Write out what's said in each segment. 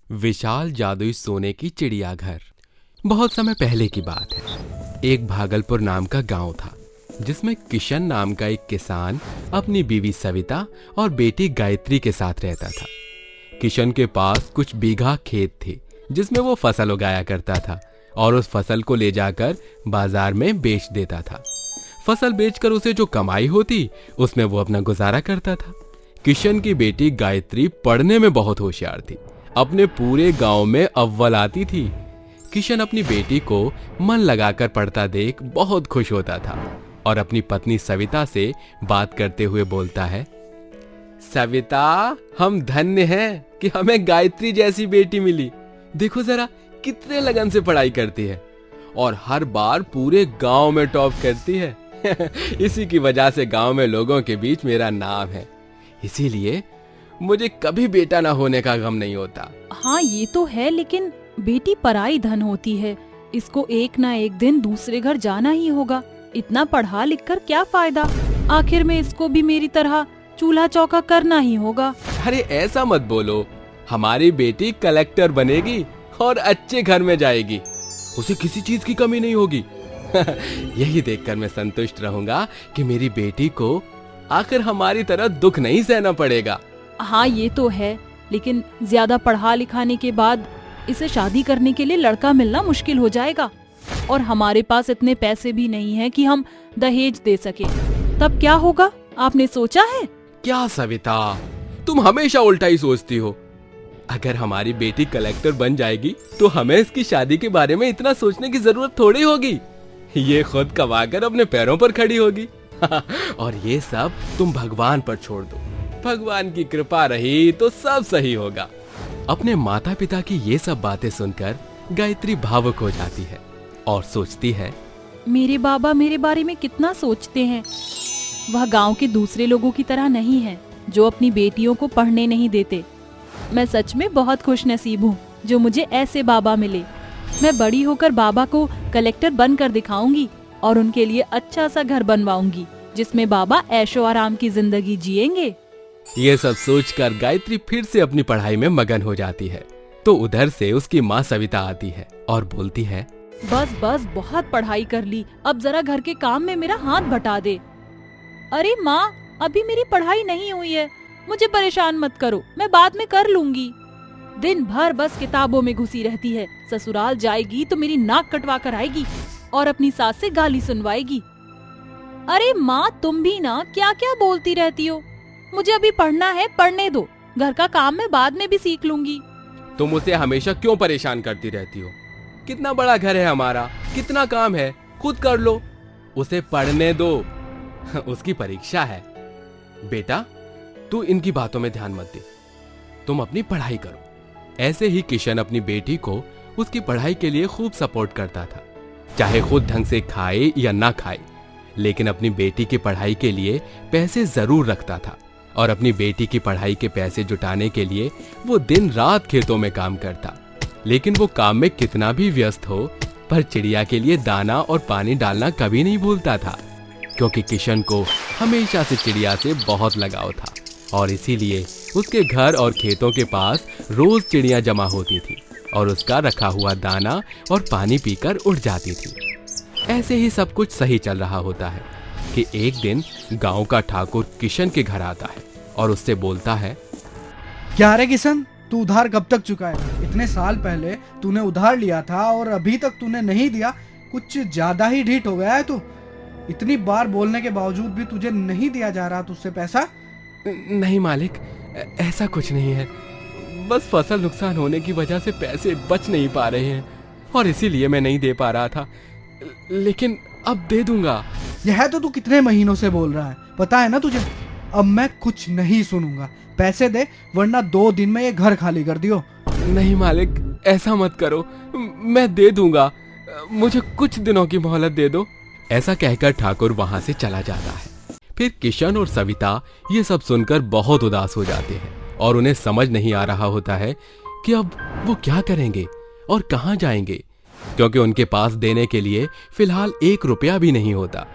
विशाल जादुई सोने की चिड़ियाघर। बहुत समय पहले की बात है। एक भागलपुर नाम का गांव था जिसमें किशन नाम का एक किसान अपनी बीवी सविता और बेटी गायत्री के साथ रहता था। किशन के पास कुछ बीघा खेत थे जिसमें वो फसल उगाया करता था और उस फसल को ले जाकर बाजार में बेच देता था। फसल बेचकर उसे जो कमाई होती उसमें वो अपना गुजारा करता था। किशन की बेटी गायत्री पढ़ने में बहुत होशियार थी, अपने पूरे गांव में अव्वल आती थी। किशन अपनी बेटी को मन लगाकर पढ़ता देख बहुत खुश होता था और अपनी पत्नी सविता से बात करते हुए बोलता है, सविता, हम धन्य हैं कि हमें गायत्री जैसी बेटी मिली। देखो जरा कितने लगन से पढ़ाई करती है और हर बार पूरे गांव में टॉप करती है। इसी की वजह से गांव में लोगों के बीच मेरा नाम है, इसीलिए मुझे कभी बेटा ना होने का गम नहीं होता। हाँ ये तो है, लेकिन बेटी पराई धन होती है, इसको एक ना एक दिन दूसरे घर जाना ही होगा। इतना पढ़ा लिख कर क्या फायदा, आखिर में इसको भी मेरी तरह चूल्हा चौका करना ही होगा। अरे ऐसा मत बोलो, हमारी बेटी कलेक्टर बनेगी और अच्छे घर में जाएगी, उसे किसी चीज की कमी नहीं होगी। यही देखकर मैं संतुष्ट रहूंगा कि मेरी बेटी को आखिर हमारी तरह दुख नहीं सहना पड़ेगा। हाँ ये तो है, लेकिन ज्यादा पढ़ा लिखाने के बाद इसे शादी करने के लिए लड़का मिलना मुश्किल हो जाएगा और हमारे पास इतने पैसे भी नहीं हैं कि हम दहेज दे सके। तब क्या होगा, आपने सोचा है? क्या सविता, तुम हमेशा उल्टा ही सोचती हो। अगर हमारी बेटी कलेक्टर बन जाएगी तो हमें इसकी शादी के बारे में इतना सोचने की जरूरत थोड़ी होगी। ये खुद कमाकर अपने पैरों पर खड़ी होगी। और ये सब तुम भगवान पर छोड़ दो, भगवान की कृपा रही तो सब सही होगा। अपने माता पिता की ये सब बातें सुनकर गायत्री भावुक हो जाती है और सोचती है, मेरे बाबा मेरे बारे में कितना सोचते हैं। वह गांव के दूसरे लोगों की तरह नहीं है जो अपनी बेटियों को पढ़ने नहीं देते। मैं सच में बहुत खुशनसीब हूँ जो मुझे ऐसे बाबा मिले। मैं बड़ी होकर बाबा को कलेक्टर बनकर दिखाऊंगी और उनके लिए अच्छा सा घर बनवाऊंगी जिसमें बाबा ऐशो आराम की जिंदगी जिएंगे। ये सब सोचकर गायत्री फिर से अपनी पढ़ाई में मगन हो जाती है। तो उधर से उसकी माँ सविता आती है और बोलती है, बस बस बहुत पढ़ाई कर ली, अब जरा घर के काम में मेरा हाथ बटा दे। अरे माँ, अभी मेरी पढ़ाई नहीं हुई है, मुझे परेशान मत करो, मैं बाद में कर लूंगी। दिन भर बस किताबों में घुसी रहती है। ससुराल जाएगी तो मेरी नाक कटवा कर आएगी और अपनी सास से गाली सुनवाएगी। अरे माँ, तुम भी ना क्या क्या बोलती रहती हो। मुझे अभी पढ़ना है, पढ़ने दो, घर का काम मैं बाद में भी सीख लूंगी। तुम उसे हमेशा क्यों परेशान करती रहती हो? कितना बड़ा घर है हमारा, कितना काम है, खुद कर लो, उसे पढ़ने दो। उसकी परीक्षा है। बेटा, तू इनकी बातों में ध्यान मत दे, तुम अपनी पढ़ाई करो। ऐसे ही किशन अपनी बेटी को उसकी पढ़ाई के लिए खूब सपोर्ट करता था, चाहे खुद ढंग से खाए या ना खाए, लेकिन अपनी बेटी की पढ़ाई के लिए पैसे जरूर रखता था। और अपनी बेटी की पढ़ाई के पैसे जुटाने के लिए वो दिन रात खेतों में काम करता। लेकिन वो काम में कितना भी व्यस्त हो, पर चिड़िया के लिए दाना और पानी डालना कभी नहीं भूलता था, क्योंकि किशन को हमेशा से चिड़िया से बहुत लगाव था और इसीलिए उसके घर और खेतों के पास रोज चिड़िया जमा होती थी और उसका रखा हुआ दाना और पानी पीकर उड़ जाती थी। ऐसे ही सब कुछ सही चल रहा होता है कि एक दिन गांव का ठाकुर किशन के घर आता है और उससे बोलता है, क्या रे किशन, तू उधार कब तक चुकाएगा? इतने साल पहले तूने उधार लिया था और अभी तक तूने नहीं दिया, कुछ ज्यादा ही ढीठ हो गया है तू। इतनी बार बोलने के बावजूद भी तुझे नहीं दिया जा रहा तुझसे पैसा? नहीं मालिक, ऐसा कुछ नहीं है, बस फसल नुकसान होने की वजह से पैसे बच नहीं पा रहे हैं और इसीलिए मैं नहीं दे पा रहा था, लेकिन अब दे दूंगा। यह तो तू कितने महीनों से बोल रहा है, पता है ना तुझे। अब मैं कुछ नहीं सुनूंगा, पैसे दे वरना 2 दिन में ये घर खाली कर दियो। नहीं मालिक, ऐसा मत करो, मैं दे दूंगा, मुझे कुछ दिनों की मोहलत दे दो। ऐसा कहकर ठाकुर वहां से चला जाता है। फिर किशन और सविता ये सब सुनकर बहुत उदास हो जाते हैं और उन्हें समझ नहीं आ रहा होता है कि अब वो क्या करेंगे और कहाँ जाएंगे, क्योंकि उनके पास देने के लिए फिलहाल 1 रुपया भी नहीं होता।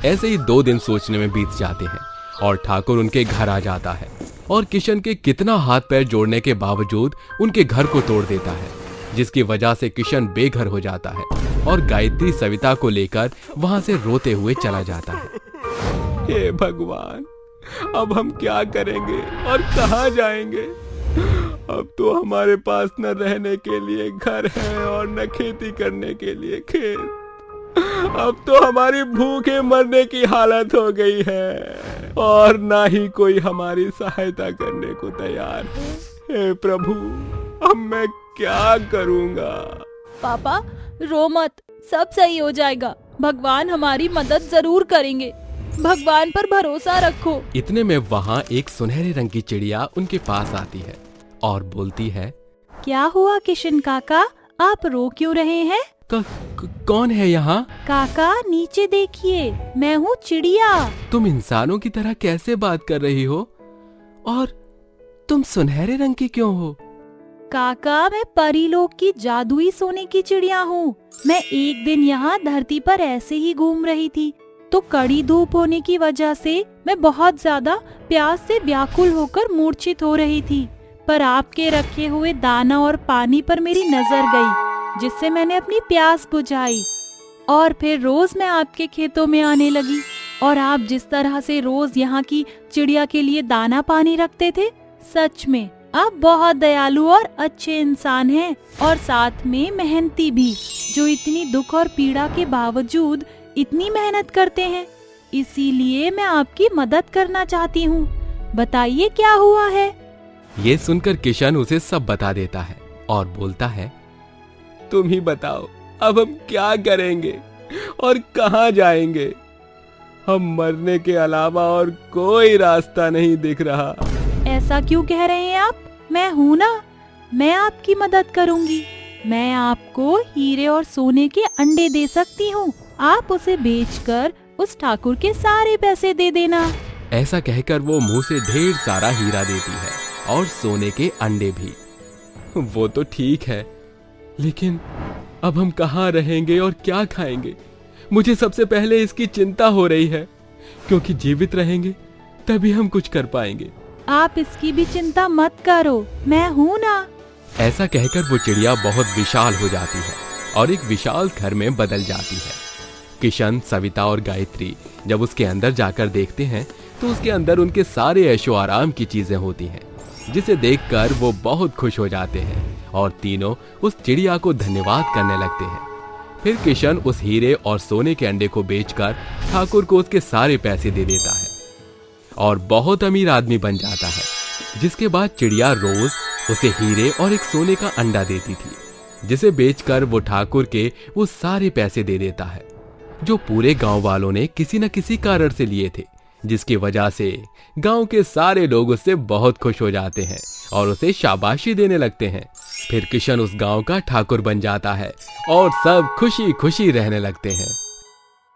ऐसे ही 2 दिन सोचने में बीत जाते हैं और ठाकुर उनके घर आ जाता है और किशन के कितना हाथ पैर जोड़ने के बावजूद उनके घर को तोड़ देता है, जिसकी वजह से किशन बेघर हो जाता है और गायत्री सविता को लेकर वहां से रोते हुए चला जाता है। हे भगवान, अब हम क्या करेंगे और कहां जाएंगे? अब तो हमारे पास न रहने के लिए घर है और न खेती करने के लिए खेत। अब तो हमारी भूखे मरने की हालत हो गई है और ना ही कोई हमारी सहायता करने को तैयार है। हे प्रभु, अब मैं क्या करूंगा? पापा रो मत, सब सही हो जाएगा। भगवान हमारी मदद जरूर करेंगे। भगवान पर भरोसा रखो। इतने में वहाँ एक सुनहरे रंग की चिड़िया उनके पास आती है और बोलती है, क्या हुआ किशन काका, आप रो क्यों रहे हैं? कौन है यहाँ? काका नीचे देखिए, मैं हूँ चिड़िया। तुम इंसानों की तरह कैसे बात कर रही हो और तुम सुनहरे रंग की क्यों हो? काका, मैं परीलोक की जादुई सोने की चिड़िया हूँ। मैं एक दिन यहाँ धरती पर ऐसे ही घूम रही थी तो कड़ी धूप होने की वजह से मैं बहुत ज्यादा प्यास से व्याकुल होकर मूर्छित हो रही थी, पर आपके रखे हुए दाना और पानी पर मेरी नजर गई, जिससे मैंने अपनी प्यास बुझाई और फिर रोज मैं आपके खेतों में आने लगी। और आप जिस तरह से रोज यहाँ की चिड़िया के लिए दाना पानी रखते थे, सच में आप बहुत दयालु और अच्छे इंसान हैं और साथ में मेहनती भी, जो इतनी दुख और पीड़ा के बावजूद इतनी मेहनत करते हैं। इसीलिए मैं आपकी मदद करना चाहती हूँ। बताइए क्या हुआ है? ये सुनकर किशन उसे सब बता देता है और बोलता है, तुम ही बताओ, अब हम क्या करेंगे और कहाँ जाएंगे? हम मरने के अलावा और कोई रास्ता नहीं दिख रहा। ऐसा क्यों कह रहे हैं आप? मैं हूँ ना, मैं आपकी मदद करूँगी। मैं आपको हीरे और सोने के अंडे दे सकती हूँ। आप उसे बेचकर उस ठाकुर के सारे पैसे दे देना। ऐसा कहकर वो मुंह से ढेर सारा हीरा देती है और सोने के अंडे भी। वो तो ठीक है, लेकिन अब हम कहाँ रहेंगे और क्या खाएंगे? मुझे सबसे पहले इसकी चिंता हो रही है, क्योंकि जीवित रहेंगे तभी हम कुछ कर पाएंगे। आप इसकी भी चिंता मत करो, मैं हूँ ना। ऐसा कहकर वो चिड़िया बहुत विशाल हो जाती है और एक विशाल घर में बदल जाती है। किशन, सविता और गायत्री जब उसके अंदर जाकर देखते हैं तो उसके अंदर उनके सारे ऐशो आराम की चीजें होती हैं, जिसे देखकर वो बहुत खुश हो जाते हैं और तीनों उस चिड़िया को धन्यवाद करने लगते हैं। फिर किशन उस हीरे और सोने के अंडे को बेचकर ठाकुर को उसके सारे पैसे दे देता है और बहुत अमीर आदमी बन जाता है। जिसके बाद चिड़िया रोज उसे हीरे और एक सोने का अंडा देती थी, जिसे बेचकर वो ठाकुर के वो सारे पैसे दे देता है, जो पूरे गांव वालों ने किसी न किसी कारण से लिए थे, जिसकी वजह से गांव के सारे लोग उससे बहुत खुश हो जाते हैं और उसे शाबाशी देने लगते हैं। फिर किशन उस गांव का ठाकुर बन जाता है और सब खुशी खुशी रहने लगते हैं।